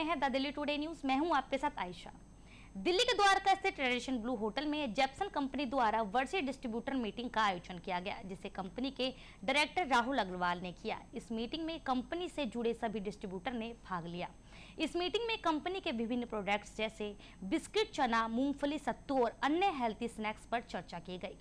हैं the Delhi today news. मैं हूं आपके साथ आयशा। दिल्ली के द्वारका स्थित ट्रेडिशन ब्लू होटल में जेप्सन कंपनी द्वारा वर्चुअल डिस्ट्रीब्यूटर मीटिंग का आयोजन किया गया, जिसे कंपनी के डायरेक्टर राहुल अग्रवाल ने किया। इस मीटिंग में कंपनी से जुड़े सभी डिस्ट्रीब्यूटर ने भाग लिया। इस मीटिंग में कंपनी के विभिन्न प्रोडक्ट्स जैसे बिस्किट, चना, मूंगफली, सत्तू और अन्य हेल्थी स्नैक्स पर चर्चा की गई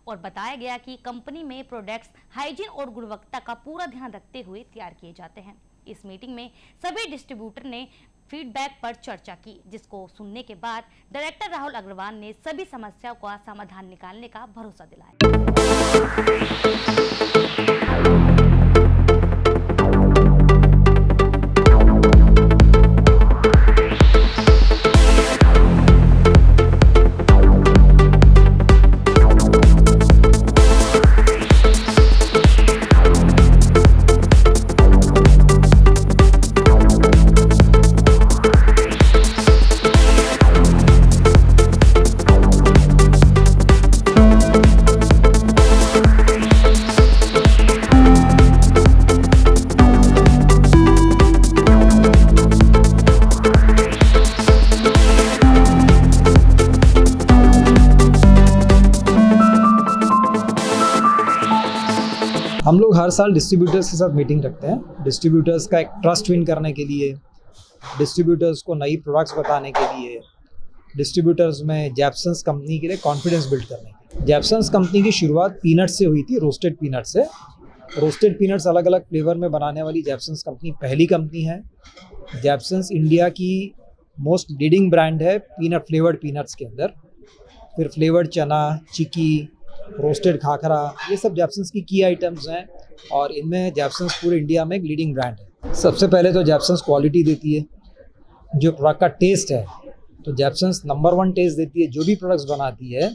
और बताया गया कि कंपनी में प्रोडक्ट्स हाइजीन और गुणवत्ता का पूरा ध्यान रखते हुए तैयार किए जाते हैं। इस मीटिंग में सभी डिस्ट्रीब्यूटर ने फीडबैक पर चर्चा की, जिसको सुनने के बाद डायरेक्टर राहुल अग्रवाल ने सभी समस्याओं का समाधान निकालने का भरोसा दिलाया। हम लोग हर साल डिस्ट्रीब्यूटर्स के साथ मीटिंग रखते हैं। डिस्ट्रीब्यूटर्स का एक ट्रस्ट विन करने के लिए, डिस्ट्रीब्यूटर्स को नई प्रोडक्ट्स बताने के लिए, डिस्ट्रीब्यूटर्स में जेप्सन्स कंपनी के लिए कॉन्फिडेंस बिल्ड करने के लिए। जेप्सन्स कंपनी की शुरुआत पीनट से हुई थी, रोस्टेड पीनट से। रोस्टेड पीनट्स अलग अलग फ्लेवर में बनाने वाली जेप्सन्स कंपनी पहली कंपनी है। जेप्सन्स इंडिया की मोस्ट लीडिंग ब्रांड है पीनट फ्लेवर्ड पीनट्स के अंदर। फिर फ्लेवर्ड चना, चिक्की, रोस्टेड खाखरा, ये सब जेप्सन्स की की आइटम्स हैं और इनमें जेप्सन्स पूरे इंडिया में एक लीडिंग ब्रांड है। सबसे पहले तो जेप्सन्स क्वालिटी देती है, जो प्रोडक्ट का टेस्ट है तो जेप्सन्स नंबर 1 टेस्ट देती है। जो भी प्रोडक्ट्स बनाती है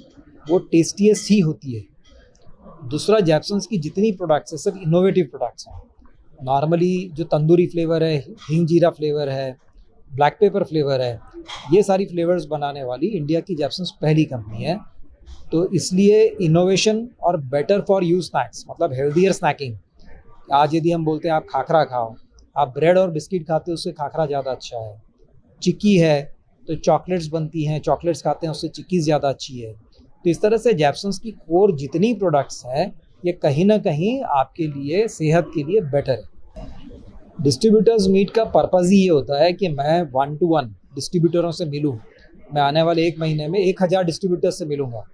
वो टेस्टीएस्ट ही होती है। दूसरा, जेप्सन्स की जितनी प्रोडक्ट्स है सब इनोवेटिव प्रोडक्ट्स हैं। नॉर्मली जो तंदूरी फ्लेवर है, हिंग जीरा फ्लेवर है, ब्लैक पेपर फ्लेवर है, ये सारी फ्लेवर्स बनाने वाली इंडिया की जेप्सन्स पहली कंपनी है। तो इसलिए इनोवेशन और बेटर फॉर यू स्नैक्स, मतलब हेल्दियर स्नैकिंग। आज यदि हम बोलते हैं आप खाखरा खाओ, आप ब्रेड और बिस्किट खाते हो उससे खाखरा ज़्यादा अच्छा है। चिक्की है तो चॉकलेट्स बनती हैं, चॉकलेट्स खाते हैं उससे चिक्कीज़ ज़्यादा अच्छी है। तो इस तरह से जेप्सन्स की कोर जितनी प्रोडक्ट्स हैं ये कहीं ना कहीं आपके लिए, सेहत के लिए बेटर है। डिस्ट्रीब्यूटर्स मीट का पर्पज़ ही ये होता है कि मैं 1 to 1 डिस्ट्रीब्यूटरों से मिलूँ। मैं आने वाले 1 महीने में 1000 डिस्ट्रीब्यूटर्स से मिलूँगा।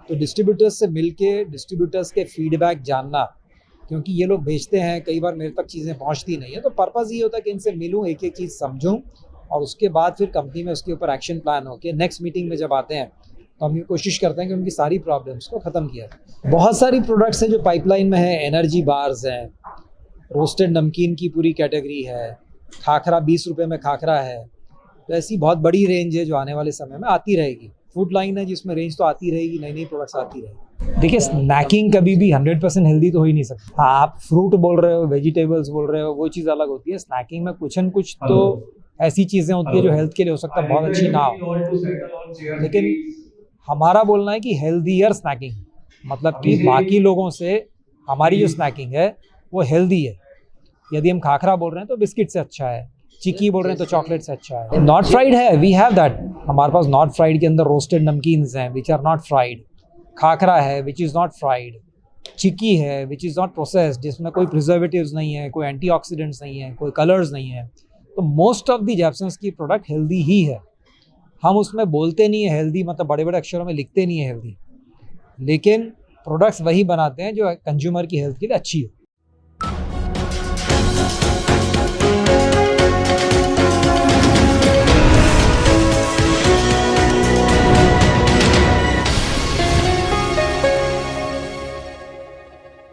तो डिस्ट्रीब्यूटर्स से मिलके डिस्ट्रीब्यूटर्स के फीडबैक जानना, क्योंकि ये लोग भेजते हैं, कई बार मेरे तक चीज़ें पहुंचती नहीं है, तो पर्पज़ ये होता है कि इनसे मिलूं, एक एक चीज़ समझूं और उसके बाद फिर कंपनी में उसके ऊपर एक्शन प्लान हो के नेक्स्ट मीटिंग में जब आते हैं तो हम ये कोशिश करते हैं कि उनकी सारी प्रॉब्लम्स को ख़त्म किया जाए। बहुत सारी प्रोडक्ट्स हैं जो पाइपलाइन में है। एनर्जी बार्स हैं, रोस्टेड नमकीन की पूरी कैटेगरी है, खाखरा 20 रुपये में खाखरा है। तो ऐसी बहुत बड़ी रेंज है जो आने वाले समय में आती रहेगी। फूड लाइन है जिसमें रेंज तो आती रहेगी, नई नई प्रोडक्ट्स आती रहेगी। देखिए, स्नैकिंग कभी भी 100% हेल्दी तो हो ही नहीं सकती। हाँ, आप फ्रूट बोल रहे हो, वेजिटेबल्स बोल रहे हो, वो चीज़ अलग होती है। स्नैकिंग में कुछ न कुछ तो ऐसी चीज़ें होती है जो हेल्थ के लिए हो सकता है बहुत अच्छी ना हो, लेकिन हमारा बोलना है कि हेल्दियर स्नैकिंग, मतलब कि बाकी लोगों से हमारी जो स्नैकिंग है वो हेल्दी है। यदि हम खाखरा बोल रहे हैं तो बिस्किट से अच्छा है, चिक्की बोल रहे हैं तो चॉकलेट से अच्छा है। नॉट फ्राइड है, वी हैव दैट। हमारे पास नॉट फ्राइड के अंदर रोस्टेड नमकीन्स हैं which are not fried, khakhra है which is not fried, chikki है विच इज़ नॉट प्रोसेस्ड, जिसमें कोई प्रिजर्वेटिव्स नहीं है, कोई एंटीऑक्सीडेंट्स नहीं है, कोई कलर्स नहीं है। तो मोस्ट ऑफ दी जेप्सन्स की प्रोडक्ट हेल्दी ही है। हम उसमें बोलते नहीं है हेल्दी, मतलब बड़े बड़े अक्षरों में लिखते नहीं है हेल्दी, लेकिन प्रोडक्ट्स वही बनाते हैं जो कंज्यूमर की हेल्थ के लिए अच्छी हो।